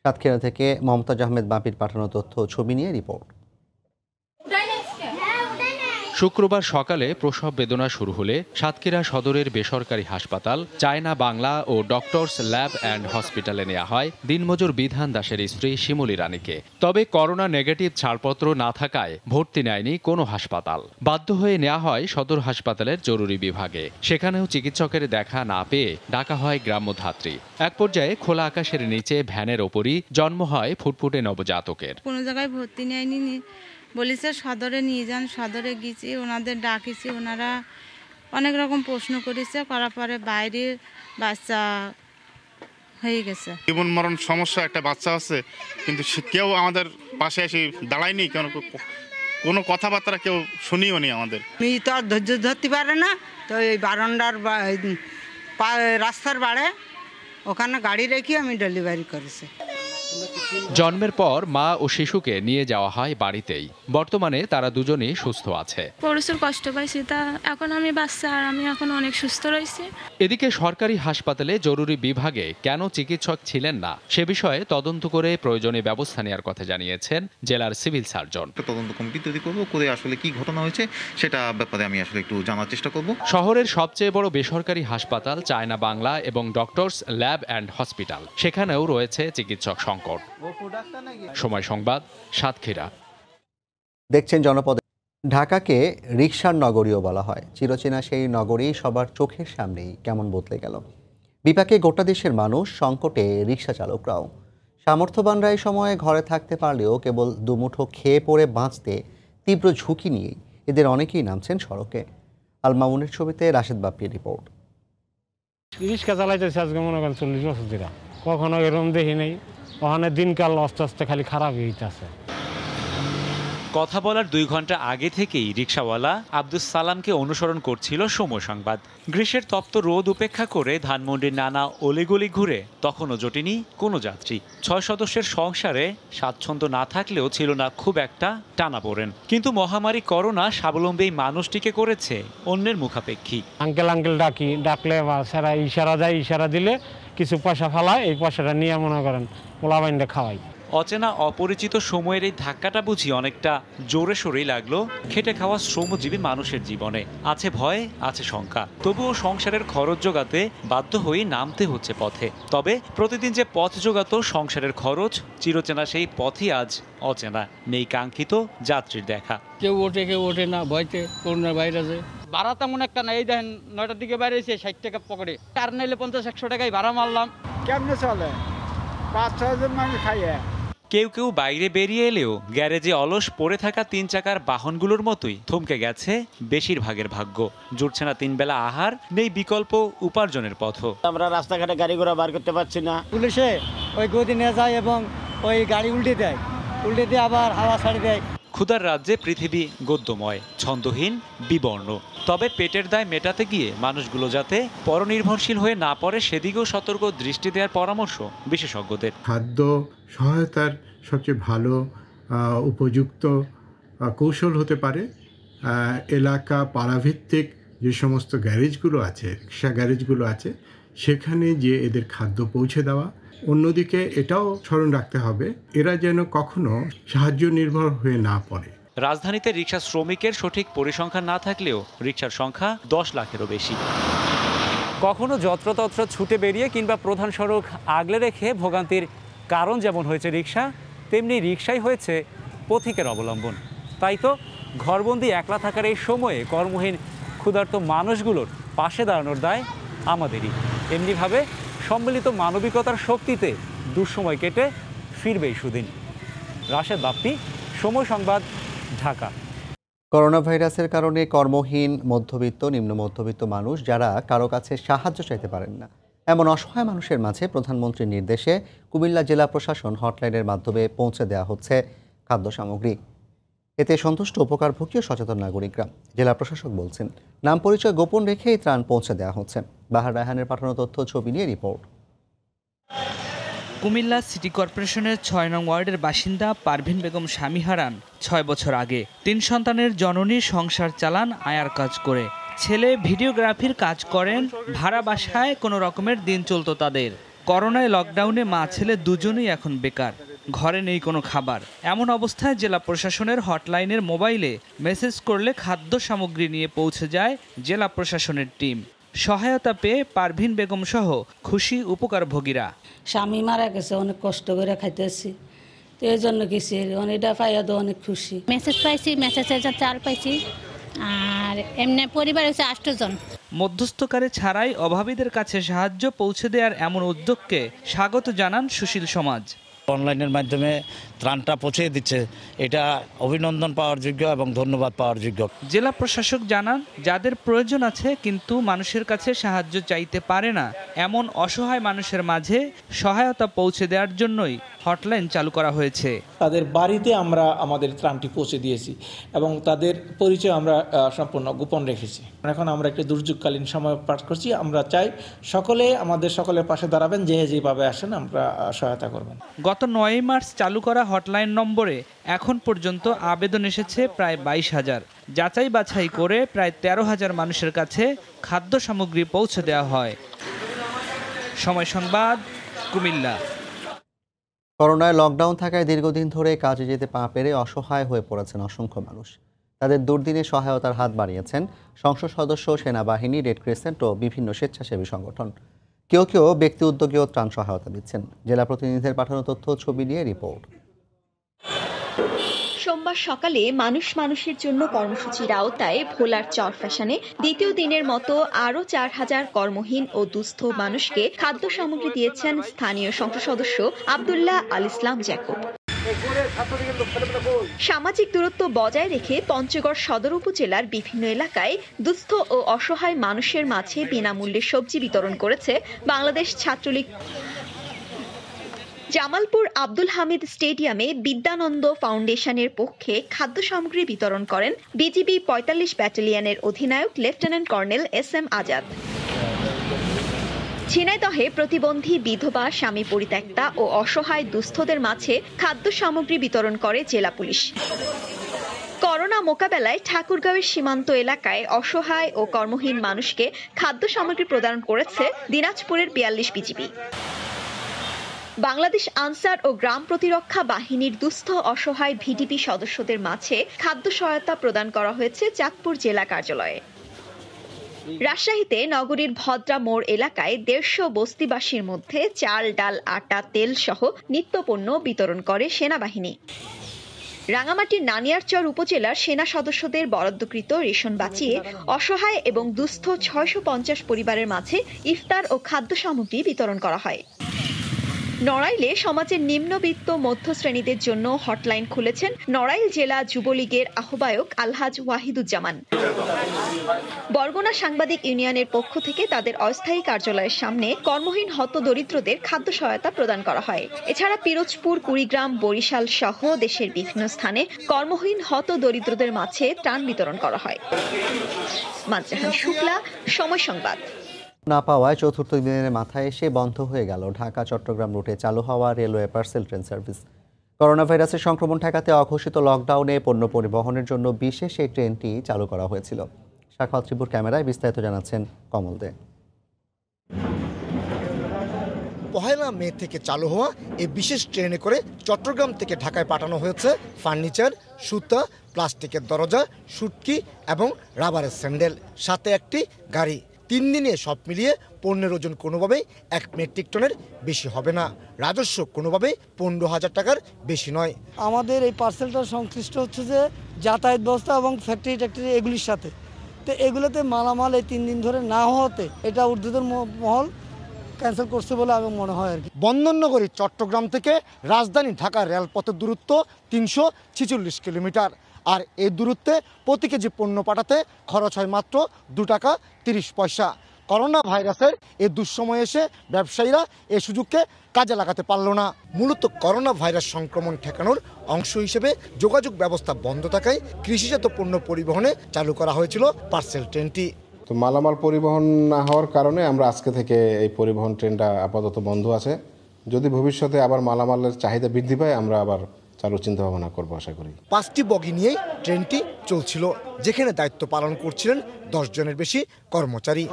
সাতক্ষীরা থেকে মমতাজ আহমেদ বাপির পাঠানো তথ্য ছবি নিয়ে রিপোর্ট। শুক্রবার সকালে প্রসব বেদনা শুরু হলে সাতক্ষীরা সদরের বেসরকারি হাসপাতাল চায়না বাংলা ও ডক্টরস ল্যাব অ্যান্ড হসপিটালে নেওয়া হয় দিনমজুর বিধান দাসের স্ত্রী শিমুলী রানীকে। তবে করোনা নেগেটিভ ছাড়পত্র না থাকায় ভর্তি নেয়নি কোনো হাসপাতাল। বাধ্য হয়ে নেওয়া হয় সদর হাসপাতালের জরুরি বিভাগে। সেখানেও চিকিৎসকের দেখা না পেয়ে ডাকা হয় গ্রাম্যধাত্রী। এক পর্যায়ে খোলা আকাশের নিচে ভ্যানের ওপরই জন্ম হয় ফুটফুটে নবজাতকের। কোনো জায়গায় ভর্তি নেয়নি, বলেছে সদরে নিয়ে যান। সদরে গেছি, ওনাদের ডাকিছি, ওনারা অনেক রকম প্রশ্ন করেছে, করার পরে বাইরে বাচ্চা হয়ে গেছে। জীবন মরণ সমস্যা, একটা বাচ্চা আছে, কিন্তু কেউ আমাদের পাশে এসে দাঁড়ায়নি, কোনো কথাবার্তা কেউ শুনিও নি আমাদের। মেয়ে তো আর ধৈর্য ধরতে পারে না, তো এই বারান্দার রাস্তার বাড়ে ওখানে গাড়ি রেখে আমি ডেলিভারি করেছি। জন্মের পর মা ও শিশুকে নিয়ে যাওয়া হয় বাড়িতেই। বর্তমানে তারা দুজনেই সুস্থ আছে। প্রচুর কষ্ট পাইছি, তা এখন আমি বাচ্চা আর আমি এখন অনেক সুস্থ রয়েছি। এদিকে সরকারি হাসপাতালে জরুরি বিভাগে কেন চিকিৎসক ছিলেন না সে বিষয়ে তদন্ত করে প্রয়োজনীয় ব্যবস্থা নেওয়ার কথা জানিয়েছেন জেলার সিভিল সার্জন। তদন্ত কমিটি তৈরি করব, করে আসলে কি ঘটনা হয়েছে সেটা ব্যাপারে আমি আসলে একটু জানার চেষ্টা করব। শহরের সবচেয়ে বড় বেসরকারি হাসপাতাল চায়না বাংলা এবং ডক্টরস ল্যাব অ্যান্ড হসপিটাল, সেখানেও রয়েছে চিকিৎসক সংকট। সময় সংবাদ, সাতক্ষীরা। দেখছেন জনপদে। ঢাকাকে রিকশার নগরীও বলা হয়। চিরচেনা সেই নগরী সবার চোখের সামনেই কেমন বদলে গেল। বিপাকে গোটা দেশের মানুষ, সংকটে রিকশা চালকরাও। সামর্থ্যবানরা এই সময়ে ঘরে থাকতে পারলেও কেবল দুমুঠো খেয়ে পড়ে বাঁচতে তীব্র ঝুঁকি নিয়েই এদের অনেকেই নামছেন সড়কে। আল মামুনের ছবিতে রাশেদ বাপ্পির রিপোর্ট। রিক্সা চালাইতেছে আজকে মনে করেন 40 বছর ধরে, কখনো এরকম দেখি নাই। ওখানে দিনকাল আস্তে আস্তে খালি খারাপ হইতেছে। কথা বলার 2 ঘন্টা আগে থেকেই রিকশাওয়ালা আব্দুস সালামকে অনুসরণ করছিল সময় সংবাদ। গ্রীষ্মের তপ্ত রোদ উপেক্ষা করে ধানমন্ডির নানা অলিগলি ঘুরে তখনও জোটেনি কোনো যাত্রী। 6 সদস্যের সংসারে স্বাচ্ছন্দ্য না থাকলেও ছিল না খুব একটা টানাপোড়েন। কিন্তু মহামারী করোনা স্বাবলম্বী এই মানুষটিকে করেছে অন্যের মুখাপেক্ষী। আঙ্কেল আঙ্কেল ডাকলে বা সেরা ইশারা দেয়, ইশারা দিলে কিছু পয়সা ফেলায়, এই পয়সাটা নিয়ে মনে করেন পোলাবাইনটা খাওয়াই। অচেনা অপরিচিত সময়ের এই ধাক্কাটা বুঝি অনেকটা জোরে সোরেই লাগলো খেটে খাওয়া শ্রমজীবী মানুষের জীবনে। আছে ভয়, আছে শঙ্কা, তবুও সংসারের খরচ জোগাতে বাধ্য হয়ে নামতে হচ্ছে পথে। তবে প্রতিদিন যে পথ জোগাতো সংসারের খরচ, চিরচেনা সেই পথই আজ অচেনা। নেই কাঙ্ক্ষিত যাত্রীর দেখা। কেউ ওঠে না, ভয়তে করোনার ভাইরাসে। ভাড়া তেমন একটা না, এই দেখেন 9টার দিকে বাইরে এসে 60 টাকা পকেটে, আর নাইলে 50-100 টাকায় ভাড়া মারলাম। কেমনে চলে? 5-6 জন মানুষ খাইয়ে। কেউ কেউ বাইরে বেরিয়ে এলেও গ্যারেজে অলস পড়ে থাকা 3 চাকার বাহনগুলোর মতোই থমকে গেছে বেশিরভাগের ভাগ্য। জুটছে না 3 বেলা আহার, নেই বিকল্প উপার্জনের পথ। আমরা রাস্তাঘাটে গাড়ি ঘোড়া বার করতে পারছি না। পুলিশে ওই গদি নিয়ে যায় এবং ওই গাড়ি উল্টে দেয়, উল্টে দিয়ে আবার হাওয়া ছাড়ি দেয়। ক্ষুধার রাজ্যে পৃথিবী গদ্যময়, ছন্দহীন, বিবর্ণ। তবে পেটের দায় মেটাতে গিয়ে মানুষগুলো যাতে পরনির্ভরশীল হয়ে না পড়ে সেদিকেও সতর্ক দৃষ্টি দেওয়ার পরামর্শ বিশেষজ্ঞদের। খাদ্য সহায়তার সবচেয়ে ভালো উপযুক্ত কৌশল হতে পারে এলাকা পাড়াভিত্তিক যে সমস্ত গ্যারেজগুলো আছে, রিক্সা গ্যারেজগুলো আছে, সেখানে যে এদের খাদ্য পৌঁছে দেওয়া। অন্যদিকে এটাও স্মরণ রাখতে হবে এরা যেন কখনো সাহায্য নির্ভর হয়ে না পড়ে। রাজধানীতে রিকশা শ্রমিকের সঠিক পরিসংখ্যান না থাকলেও রিকশার সংখ্যা 10 লাখেরও বেশি। কখনো যত্রতত্র ছুটে বেরিয়ে কিংবা প্রধান সড়ক আগলে রেখে ভোগান্তির কারণ যেমন হয়েছে রিকশা, তেমনি রিকশাই হয়েছে পথিকের অবলম্বন। তাই তো ঘরবন্দি একলা থাকার এই সময়ে কর্মহীন ক্ষুধার্ত মানুষগুলোর পাশে দাঁড়ানোর দায় আমাদেরই। এমনিভাবে সম্মিলিত মানবিকতার শক্তিতে দুঃসময় কেটে ফিরবেই সুদিন। রাশেদ বাপ্পি, সময় সংবাদ, ঢাকা। করোনা ভাইরাসের কারণে কর্মহীন মধ্যবিত্ত, নিম্ন মধ্যবিত্ত মানুষ যারা কারো কাছে সাহায্য চাইতে পারেন না, এমন অসহায় মানুষের মাঝে প্রধানমন্ত্রীর নির্দেশে কুমিল্লা জেলা প্রশাসন হটলাইনের মাধ্যমে পৌঁছে দেওয়া হচ্ছে খাদ্য সামগ্রী। এতে সন্তুষ্ট উপকারভোগী ও সচেতন নাগরিকরা। জেলা প্রশাসক বলছেন, নাম পরিচয় গোপন রেখেই ত্রাণ পৌঁছে দেওয়া হচ্ছে। বাহার রায়হানের পাঠানো তথ্য ছবি নিয়ে রিপোর্ট। কুমিল্লা সিটি কর্পোরেশনের 6 নং ওয়ার্ডের বাসিন্দা পারভিন বেগম স্বামী হারান 6 বছর আগে। 3 সন্তানের জননী, সংসার চালান আয়ার কাজ করে। ছেলে ভিডিওগ্রাফির কাজ করেন, ভাড়া বাসায় কোনো রকমের দিন চলতো তাদের। করোনায় লকডাউনে মা ছেলে দুজনেই এখন বেকার, ঘরে নেই কোনো খাবার। এমন অবস্থায় জেলা প্রশাসনের হটলাইনের মোবাইলে মেসেজ করলে খাদ্য সামগ্রী নিয়ে পৌঁছে যায় জেলা প্রশাসনের টিম। সহায়তা পেয়ে পারভিন বেগম সহ খুশি উপকারভোগীরা। স্বামী মারা গেছে, অনেক কষ্ট করে খাইতেছি, তো এই জন্য গেছি, এটা পাইয়া তো অনেক খুশি। মেসেজ পাইছি, মেসেজে চাল পাইছি, আর এমনি পরিবার হচ্ছে 8 জন। মধ্যস্থকারী ছাড়াই অভাবীদের কাছে সাহায্য পৌঁছে দেওয়ার এমন উদ্যোগকে স্বাগত জানান সুশীল সমাজ। অনলাইনের মাধ্যমে ত্রাণটা পৌঁছে দিচ্ছে, এটা অভিনন্দন পাওয়ার যোগ্য এবং ধন্যবাদ পাওয়ার যোগ্য। জেলা প্রশাসক জানান, যাদের প্রয়োজন আছে কিন্তু মানুষের কাছে সাহায্য চাইতে পারে না, এমন অসহায় মানুষের মাঝে সহায়তা পৌঁছে দেওয়ার জন্যই হটলাইন চালু করা হয়েছে। তাদের বাড়িতে আমরা আমাদের ত্রাণটি পৌঁছে দিয়েছি এবং তাদের পরিচয় আমরা সম্পূর্ণ গোপন রেখেছি। এখন আমরা একটি দুর্যোগকালীন সময় পার করছি। আমরা চাই আমাদের সকলের পাশে দাঁড়াবেন, যেভাবে আসেন আমরা সহায়তা করবেন। গত 9 মার্চ চালু করা হটলাইন নম্বরে এখন পর্যন্ত আবেদন এসেছে প্রায় 22,000। যাচাই বাছাই করে প্রায় 13,000 মানুষের কাছে খাদ্য সামগ্রী পৌঁছে দেওয়া হয়। সময় সংবাদ, কুমিল্লা। করোনায় লকডাউন থাকায় দীর্ঘদিন ধরে কাজে যেতে পা পেরে অসহায় হয়ে পড়েছেন অসংখ্য মানুষ। তাদের দুর্দিনে সহায়তার হাত বাড়িয়েছেন সংসদ সদস্য, সেনাবাহিনী, রেড ক্রিসেন্ট ও বিভিন্ন স্বেচ্ছাসেবী সংগঠন। কেউ কেউ ব্যক্তি উদ্যোগেও ত্রাণ সহায়তা দিচ্ছেন। জেলা প্রতিনিধিদের পাঠানো তথ্য, ছবি নিয়ে রিপোর্ট। সোমবার সকালে মানুষ মানুষের জন্য কর্মসূচির আওতায় ভোলার চরফ্যাশনে দ্বিতীয় দিনের মতো আরও 4,000 কর্মহীন ও দুস্থ মানুষকে খাদ্য সামগ্রী দিয়েছেন স্থানীয় সংসদ সদস্য আব্দুল্লাহ আল ইসলাম জ্যাকব। সামাজিক দূরত্ব বজায় রেখে পঞ্চগড় সদর উপজেলার বিভিন্ন এলাকায় দুস্থ ও অসহায় মানুষের মাঝে বিনামূল্যে সবজি বিতরণ করেছে বাংলাদেশ ছাত্রলীগ। জামালপুর আব্দুল হামিদ স্টেডিয়ামে বিদ্যানন্দ ফাউন্ডেশনের পক্ষে খাদ্য সামগ্রী বিতরণ করেন বিজিবি 45 ব্যাটালিয়নের অধিনায়ক লেফটেন্যান্ট কর্নেল SM আজাদ। ঝিনাইদহে প্রতিবন্ধী, বিধবা, স্বামী পরিত্যক্তা ও অসহায় দুস্থদের মাঝে খাদ্য সামগ্রী বিতরণ করে জেলা পুলিশ। করোনা মোকাবেলায় ঠাকুরগাঁওয়ের সীমান্ত এলাকায় অসহায় ও কর্মহীন মানুষকে খাদ্য সামগ্রী প্রদান করেছে দিনাজপুরের 42 বিজিবি। বাংলাদেশ আনসার ও গ্রাম প্রতিরক্ষা বাহিনীর দুস্থ অসহায় ভিডিপি সদস্যদের মাঝে খাদ্য সহায়তা প্রদান করা হয়েছে চাঁদপুর জেলা কার্যালয়ে। রাজশাহীতে নগরীর ভদ্রা মোড় এলাকায় 150 বস্তিবাসীর মধ্যে চাল, ডাল, আটা, তেল সহ নিত্যপণ্য বিতরণ করে সেনাবাহিনী। রাঙামাটির নানিয়ারচর উপজেলার সেনা সদস্যদের বরাদ্দকৃত রেশন বাঁচিয়ে অসহায় এবং দুস্থ 650 পরিবারের মাঝে ইফতার ও খাদ্য সামগ্রী বিতরণ করা হয়। নড়াইলে সমাজের নিম্নবিত্ত মধ্য শ্রেণীদের জন্য হটলাইন খুলেছেন নড়াইল জেলা যুবলীগের আহ্বায়ক আলহাজ ওয়াহিদুজ্জামান। বরগুনা সাংবাদিক ইউনিয়নের পক্ষ থেকে তাদের অস্থায়ী কার্যালয়ের সামনে কর্মহীন হতদরিদ্রদের খাদ্য সহায়তা প্রদান করা হয়। এছাড়া পিরোজপুর, কুড়িগ্রাম, বরিশাল সহ দেশের বিভিন্ন স্থানে কর্মহীন হতদরিদ্রদের মাঝে ত্রাণ বিতরণ করা হয়। মাজজাহান শুক্লা, সময় সংবাদ। না পাওয়ায় চতুর্থ দিনের মাথায় এসে বন্ধ হয়ে গেল ঢাকা চট্টগ্রাম রুটে চালু হওয়া railway parcel train service. Corona ভাইরাসের সংক্রমণ ঠেকাতে অঘোষিত লকডাউনে পণ্য পরিবহনের জন্য বিশেষ এই ট্রেনটি চালু করা হয়েছিল। সাখাওয়াত ত্রিপুর ক্যামেরায় বিস্তারিত জানাচ্ছেন কমল দে। 1 মে থেকে চালু হওয়া এই বিশেষ ট্রেনে করে চট্টগ্রাম থেকে ঢাকায় পাঠানো হয়েছে ফার্নিচার, সুতা, প্লাস্টিকের দরজা, শুটকি এবং রাবারের স্যান্ডেল, সাথে একটি গাড়ি। 3 দিনে সব মিলিয়ে পণ্যের ওজন কোনোভাবেই 1 মেট্রিক টনের বেশি হবে না। রাজস্ব কোনোভাবেই 15,000 টাকার বেশি নয়। আমাদের এই পার্সেলটা সংশ্লিষ্ট হচ্ছে যে যাতায়াত ব্যবস্থা এবং ফ্যাক্টরি এগুলির সাথে। তো এগুলোতে মালামাল এই 3 দিন ধরে না হওয়াতে এটা ঊর্ধ্বতন মহল ক্যান্সেল করছে বলে আমার মনে হয় আর কি। বন্দরনগরী চট্টগ্রাম থেকে রাজধানী ঢাকা রেলপথের দূরত্ব 346 কিলোমিটার। আর এই দূরত্বে প্রতি কেজি পণ্য পাঠাতে খরচ হয় মাত্র 2 টাকা 30 পয়সা। করোনা ভাইরাসের এই দুঃসময়ে এসে ব্যবসায়ীরা এই সুযোগকে কাজে লাগাতে পারল না। মূলত করোনা ভাইরাস সংক্রমণ ঠেকানোর অংশ হিসেবে যোগাযোগ ব্যবস্থা বন্ধ থাকায় কৃষিজাত পণ্য পরিবহনে চালু করা হয়েছিল পার্সেল ট্রেনটি। তো মালামাল পরিবহন না হওয়ার কারণে আমরা আজকে থেকে এই পরিবহন ট্রেনটা আপাতত বন্ধ আছে। যদি ভবিষ্যতে আবার মালামালের চাহিদা বৃদ্ধি পায় আমরা আবার চালুর চিন্তা ভাবনা করবো আশা করি। 5টি বগি নিয়েই ট্রেনটি চলছিল, যেখানে দায়িত্ব পালন করছিলেন 10 জনের বেশি কর্মচারী।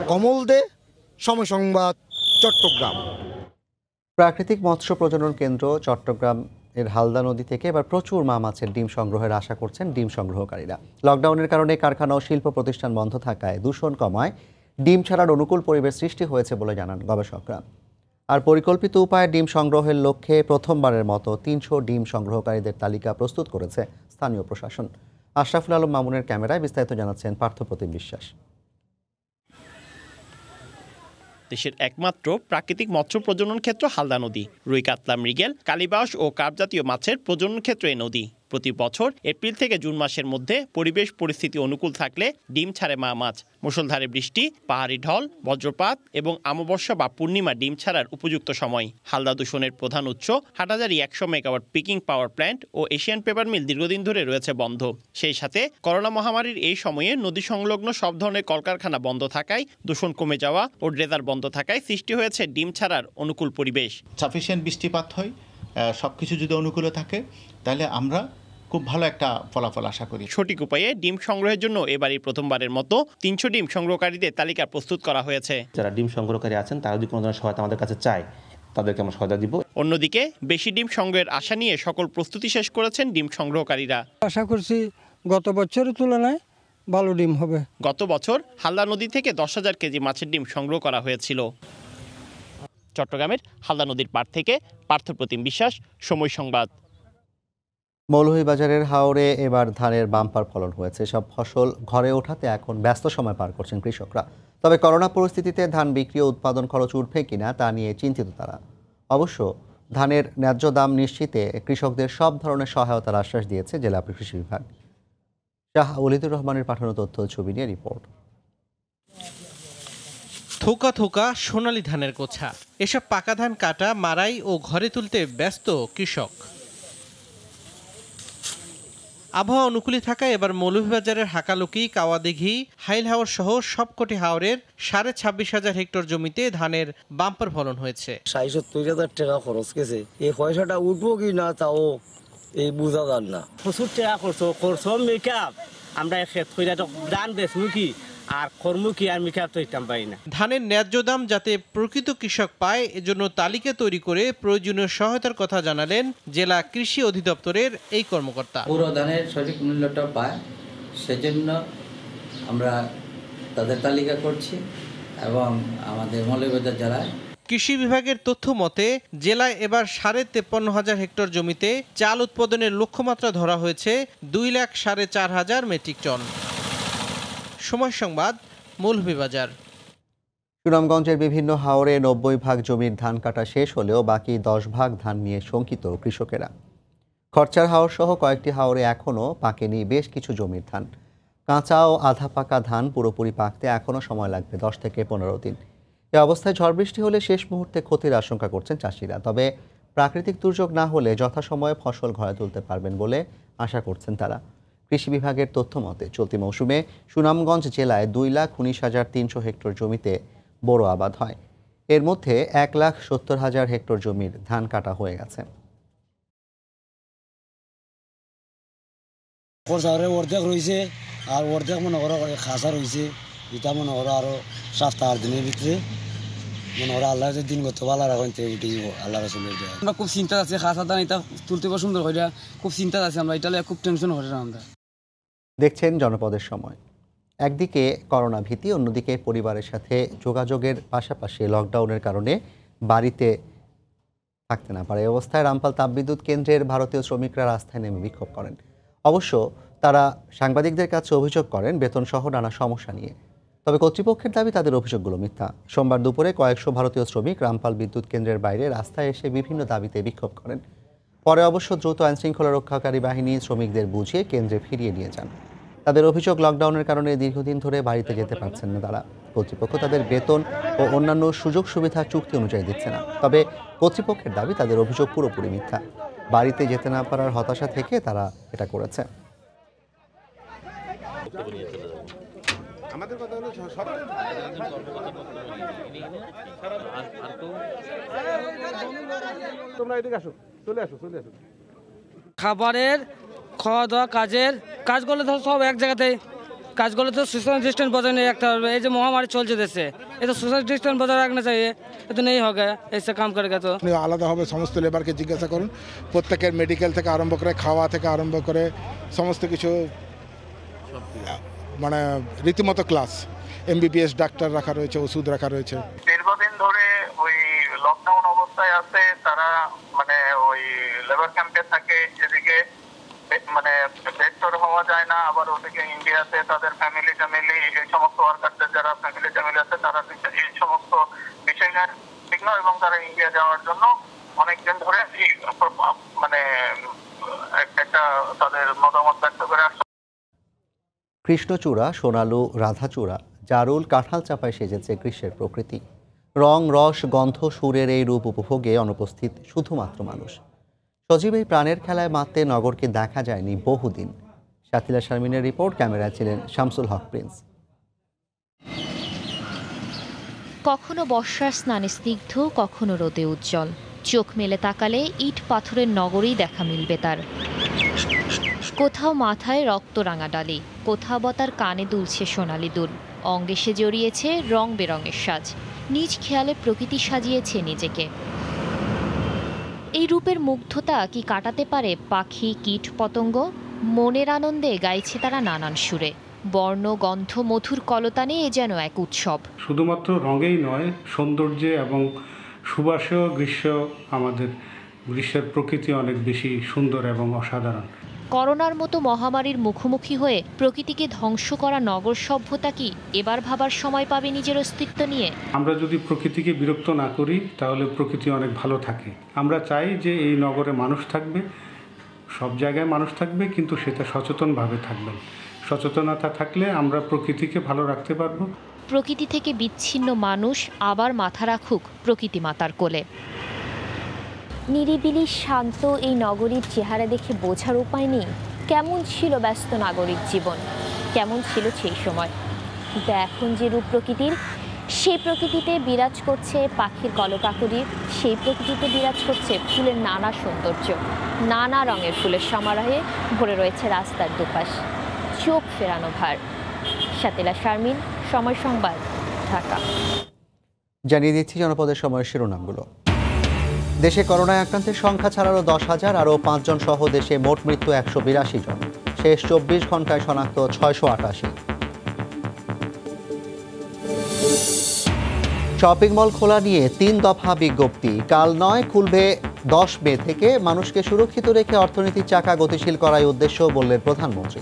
কমল দে, সময় সংবাদ, চট্টগ্রাম। প্রাকৃতিক মৎস্য প্রজনন কেন্দ্র চট্টগ্রাম এর হালদা নদী থেকে এবার প্রচুর মাছের ডিম সংগ্রহের আশা করছেন ডিম সংগ্রহকারীরা। লকডাউনের কারণে কারখানা ও শিল্প প্রতিষ্ঠান বন্ধ থাকায় দূষণ কমায় ডিম ছাড়ার অনুকূল পরিবেশ সৃষ্টি হয়েছে বলে জানান গবেষকরা। আর পরিকল্পিত উপায়ে ডিম সংগ্রহের লক্ষ্যে প্রথমবারের মতো 300 ডিম সংগ্রহকারীদের তালিকা প্রস্তুত করেছে স্থানীয় প্রশাসন। আশরাফুল আলম মামুনের ক্যামেরায় বিস্তারিত জানাচ্ছেন পার্থপ্রতিম বিশ্বাস। দেশের একমাত্র প্রাকৃতিক মৎস্য প্রজনন ক্ষেত্র হালদা নদী। রুই, কাতলা, মৃগেল, কালীবাউস ও কার্প জাতীয় মাছের প্রজনন ক্ষেত্র এই নদী। প্রতি বছর এপ্রিল থেকে জুন মাসের মধ্যে পরিবেশ পরিস্থিতি অনুকূল থাকলে ডিম ছাড়ে মা মাছ। মুষলধারে বৃষ্টি, পাহাড়ি ঢল, বজ্রপাত এবং অমাবস্যা বা পূর্ণিমা ডিম ছাড়ার উপযুক্ত সময়। হালদা দূষণের প্রধান উৎস Hathazari 100 megawatt peaking power plant ও এশিয়ান পেপার মিল দীর্ঘদিন ধরে রয়েছে বন্ধ। সেই সাথে করোনা মহামারীর এই সময়ে নদী সংলগ্ন সব ধরনের কলকারখানা বন্ধ থাকায়, দূষণ কমে যাওয়া ও ড্রেজার বন্ধ থাকায় সৃষ্টি হয়েছে ডিম ছাড়ার অনুকূল পরিবেশ। সাফিসিয়েন্ট বৃষ্টিপাত হয়, সবকিছু যদি অনুকূলে থাকে তাহলে আমরা খুব ভালো একটা ফলাফল আশা করি। সঠিক উপায়ে ডিম সংগ্রহের জন্য এবারই প্রথমবারের মতো 300 ডিম সংগ্রহকারীদের তালিকা প্রস্তুত করা হয়েছে। যারা ডিম সংগ্রহকারী আছেন তারা যদি কোনো ধরনের সহায়তা আমাদের কাছে চায় তাদেরকে আমরা সহায়তা দিব। অন্যদিকে বেশি ডিম সংগ্রহের আশা নিয়ে সকল প্রস্তুতি শেষ করেছেন ডিম সংগ্রহকারীরা। আশা করছি গত বছরের তুলনায় ভালো ডিম হবে। গত বছর হালদা নদী থেকে 10,000 কেজি মাছের ডিম সংগ্রহ করা হয়েছিল। চট্টগ্রামের হালদা নদীর পাড় থেকে পার্থপ্রতিম বিশ্বাস, সময় সংবাদ। মৌলভীবাজারের হাওরে এবার ধানের বাম্পার ফলন হয়েছে। সব ফসল ঘরে ওঠাতে এখন ব্যস্ত সময় পার করছেন কৃষকরা। তবে করোনা পরিস্থিতিতে ধান বিক্রি ও উৎপাদন খরচ উঠবে কিনা তা নিয়ে চিন্তিত তারা। অবশ্য ধানের ন্যায্য দাম নিশ্চিতে কৃষকদের সব ধরনের সহায়তার আশ্বাস দিয়েছে জেলা কৃষি বিভাগ। শাহ ওলিদুর রহমানের পাঠানো তথ্য ছবি নিয়ে রিপোর্ট। থোকা থোকা সোনালী ধানের গোছা, এসব পাকা ধান কাটা, মাড়াই ও ঘরে তুলতে ব্যস্ত কৃষক। আবহাওয়া অনুকূলে থাকায় এবার মৌলভীবাজারের হাকালুকি, কাওয়াদিঘি, হাইল হাওর সহ সবকটি হাওরের 26,500 হেক্টর জমিতে ধানের বাম্পার ফলন হয়েছে। 70,000 টাকা খরচ গেছে, এই পয়সাটা উঠবো কি না তাও এই বোঝা যান না। প্রচুর টাকা খরচ মেকআপ আমরা খেত কইরা তো ধান বেচমু কি আর কর্মু কি আর মেকআপ তো ইতাম পাই না। ধানের ন্যায্য দাম যাতে প্রকৃত কৃষক পায় এজন্য তালিকা তৈরি করে প্রয়োজনীয় সহায়তার কথা জানালেন জেলা কৃষি অধিদপ্তরের এই কর্মকর্তা। পুরো ধানের সঠিক মূল্যটা পায় সেজন্য আমরা তাদের তালিকা করছি এবং আমাদের মৌলভীবাজার জেলায় কৃষি বিভাগের তথ্য মতে জেলায় এবার 53,500 হেক্টর জমিতে চাল উৎপাদনের লক্ষ্যমাত্রা ধরা হয়েছে 2,04,500 মেট্রিক টন। সময় সংবাদ, মৌলভীবাজার। সুনামগঞ্জের বিভিন্ন হাওরে 90 ভাগ জমির ধান কাটা শেষ হলেও বাকি 10 ভাগ ধান নিয়ে শঙ্কিত কৃষকেরা। খরচার হাওর সহ কয়েকটি হাওরে এখনও পাকেনি বেশ কিছু জমির ধান। কাঁচা ও আধা পাকা ধান পুরোপুরি পাকতে এখনও সময় লাগবে 10 থেকে 15 দিন। এ অবস্থায় ঝড় বৃষ্টি হলে শেষ মুহূর্তে ক্ষতির আশঙ্কা করছেন চাষিরা। তবে প্রাকৃতিক দুর্যোগ না হলে যথাসময়ে ফসল ঘরে তুলতে পারবেন বলে আশা করছেন তারা। কৃষি বিভাগের তথ্য মতে চলতি মৌসুমে সুনামগঞ্জ জেলায় 2,19,300 হেক্টর জমিতে বোরো আবাদ হয়। এর মধ্যে 1,70,000 হেক্টর জমির ধান কাটা হয়ে গেছে। অর্ধেক রয়েছে আর অর্ধেক মনে করো খাসা রয়েছে, এটা মনে করো আরো 7-8 দিনের ভিতরে মনে করো আল্লাহ দিন করতে ভালো রাখেন উঠে যাব আল্লাহ রসুলের। আমরা খুব চিন্তা আছে, খাসা ধান এটা তুলতে পারে সুন্দর করে, খুব চিন্তা আছে আমরা, এটা খুব টেনশন করে আমরা। দেখছেন জনপদের সময়। একদিকে করোনা ভীতি, অন্যদিকে পরিবারের সাথে যোগাযোগের পাশাপাশি লকডাউনের কারণে বাড়িতে থাকতে না পারে। এই অবস্থায় রামপাল তাপবিদ্যুৎ কেন্দ্রের ভারতীয় শ্রমিকরা রাস্তায় নেমে বিক্ষোভ করেন। অবশ্য তারা সাংবাদিকদের কাছে অভিযোগ করেন বেতনসহ নানা সমস্যা নিয়ে। তবে কর্তৃপক্ষের দাবি তাদের অভিযোগগুলো মিথ্যা। সোমবার দুপুরে কয়েকশো ভারতীয় শ্রমিক রামপাল বিদ্যুৎ কেন্দ্রের বাইরে রাস্তায় এসে বিভিন্ন দাবিতে বিক্ষোভ করেন। পরে অবশ্য দ্রুত আইনশৃঙ্খলা রক্ষাকারী বাহিনী শ্রমিকদের বুঝিয়ে কেন্দ্রে ফিরিয়ে নিয়ে যান। তাদের অভিযোগ লকডাউনের কারণে দীর্ঘদিন ধরে বাড়িতে যেতে পারছেন না তারা। কর্তৃপক্ষ তাদের বেতন ও অন্যান্য সুযোগ সুবিধা চুক্তি অনুযায়ী দিচ্ছে না। তবে কর্তৃপক্ষের দাবি তাদের অভিযোগ পুরোপুরি মিথ্যা। বাড়িতে যেতে না পারার হতাশা থেকে তারা এটা করেছে। আমাদের কথা হলো তোমরা এদিকে আসো, চলে আসো। খাবারের খাওয়া দাওয়া কাজ করলে তো সব এক জায়গাতে কাজ করলে তো সোশ্যাল ডিস্টেন্স বজায় নিয়ে রাখতে হবে। এই যে মহামারী চলছে দেশে, এটা সোশ্যাল ডিস্টেন্স বজায় রাখনা চাইয়ে, এটা নেই হবে এসে কাম করে তো আলাদাভাবে সমস্ত লেবারকে জিজ্ঞাসা করুন। প্রত্যেকের মেডিকেল থেকে আরম্ভ করে খাওয়া থেকে আরম্ভ করে সমস্ত কিছু মানে রীতিমতো ক্লাস, MBBS ডাক্তার রাখা রয়েছে, ওষুধ রাখা রয়েছে। দীর্ঘদিন ধরে ওই লকডাউন অবস্থায় আছে তারা, মানে ওই লেবার ক্যাম্পে থাকে। এদিকে মানে বেডটর হওয়া যায় না, আবার ওদিকে ইন্ডিয়াতে তাদের ফ্যামিলি এই সমস্ত ওয়ার্কারদের যারা ফ্যামিলি আছে তারা এই সমস্ত বিষয় ঠিক নয় এবং তারা ইন্ডিয়া যাওয়ার জন্য অনেকদিন ধরে মানে একটা তাদের মতামত ব্যক্ত করে আসছে। কৃষ্ণচূড়া, সোনালু, রাধাচূড়া, জারুল, কাঁঠাল চাপায় সেজেছে গ্রীষ্মের প্রকৃতি। রং, রস, গন্ধ, সুরের এই রূপ উপভোগে অনুপস্থিত শুধুমাত্র মানুষ। সজীব এই প্রাণের খেলায় মাততে নগরকে দেখা যায়নি বহুদিন। শাতিলা শারমিনের রিপোর্ট, ক্যামেরায় ছিলেন শামসুল হক প্রিন্স। কখনো বর্ষার স্নানে স্নিগ্ধ, কখনো রোদে উজ্জ্বল। চোখ মেলে তাকালে ইট পাথরের নগরেই দেখা মিলবে তার। কোথাও মাথায় রক্তরাঙা ডালি, কোথাও বা তার কানে দুলছে সোনালি দুল। অঙ্গে সে জড়িয়েছে রং বেরঙের সাজ, নিজ খেয়ালে প্রকৃতি সাজিয়েছে নিজেকে। এই রূপের মুগ্ধতা কি কাটাতে পারে পাখি, কীট, পতঙ্গ? মনের আনন্দে গাইছে তারা নানান সুরে। বর্ণ, গন্ধ, মধুর কলতানে এ যেন এক উৎসব। শুধুমাত্র রঙেই নয়, সৌন্দর্যে এবং সুবাসেও আমাদের গ্রীষ্মের প্রকৃতি অনেক বেশি সুন্দর এবং অসাধারণ। করোনার মতো মহামারীর মুখোমুখি হয়ে প্রকৃতিকে ধ্বংস করা নগর সভ্যতা কি এবার ভাবার সময় পাবে নিজের অস্তিত্ব নিয়ে? আমরা যদি প্রকৃতিকে বিরক্ত না করি তাহলে প্রকৃতি অনেক ভালো থাকে। আমরা চাই যে এই নগরে মানুষ থাকবে, সব জায়গায় মানুষ থাকবে, কিন্তু সেটা সচেতনভাবে থাকবেন। সচেতনতা থাকলে আমরা প্রকৃতিকে ভালো রাখতে পারবো। প্রকৃতি থেকে বিচ্ছিন্ন মানুষ আবার মাথা রাখুক প্রকৃতি মাতার কোলে। নিরিবিলি শান্ত এই নগরীর চেহারা দেখে বোঝার উপায় নেই কেমন ছিল ব্যস্ত নাগরিক জীবন, কেমন ছিল সেই সময়। কিন্তু এখন যে রূপ প্রকৃতির, সেই প্রকৃতিতে বিরাজ করছে পাখির কলকাকলি, সেই প্রকৃতিতে বিরাজ করছে ফুলের নানা সৌন্দর্য। নানা রঙের ফুলের সমারোহে ভরে রয়েছে রাস্তার দুপাশ। চোখ ফেরানো ভার। শাতিলা শারমিন, সময় সংবাদ, ঢাকা। জানিয়ে দিচ্ছি জনপদের সময়ের শিরোনামগুলো। দেশে করোনায় আক্রান্তের সংখ্যা ছাড়ালো 10,000, আরও 5 জন সহ দেশে মোট মৃত্যু 182 জন। শেষ 24 ঘন্টায় শনাক্ত 688। শপিং মল খোলা নিয়ে 3 দফা বিজ্ঞপ্তি। কাল নয়, খুলবে 10 মে থেকে। মানুষকে সুরক্ষিত রেখে অর্থনীতির চাকা গতিশীল করাই উদ্দেশ্য, বললেন প্রধানমন্ত্রী।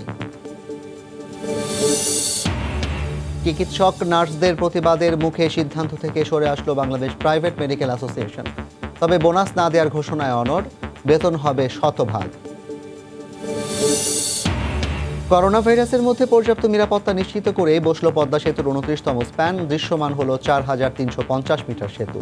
চিকিৎসক নার্সদের প্রতিবাদের মুখে সিদ্ধান্ত থেকে সরে আসলো বাংলাদেশ প্রাইভেট মেডিকেল অ্যাসোসিয়েশন। তবে বোনাস না দেওয়ার ঘোষণায় অনড়, বেতন হবে শতভাগ। করোনা ভাইরাসের মধ্যে পর্যাপ্ত নিরাপত্তা নিশ্চিত করে বসল পদ্মা সেতুর 29তম স্প্যান। দৃশ্যমান হল 4350 মিটার সেতু।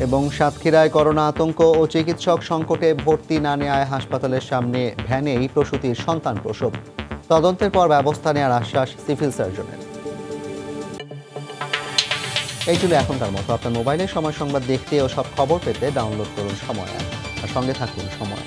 এবং সাতক্ষীরায় করোনা আতঙ্ক ও চিকিৎসক সংকটে ভর্তি না নেওয়ায় হাসপাতালের সামনে ভ্যানেই প্রসূতির সন্তান প্রসব। তদন্তের পর ব্যবস্থা নেওয়ার আশ্বাস সিভিল সার্জনের। এই ছিল এখনকার মতো। আপনার মোবাইলে সময় সংবাদ দেখতে ও সব খবর পেতে ডাউনলোড করুন সময় অ্যাপ আর সঙ্গে থাকুন সময়।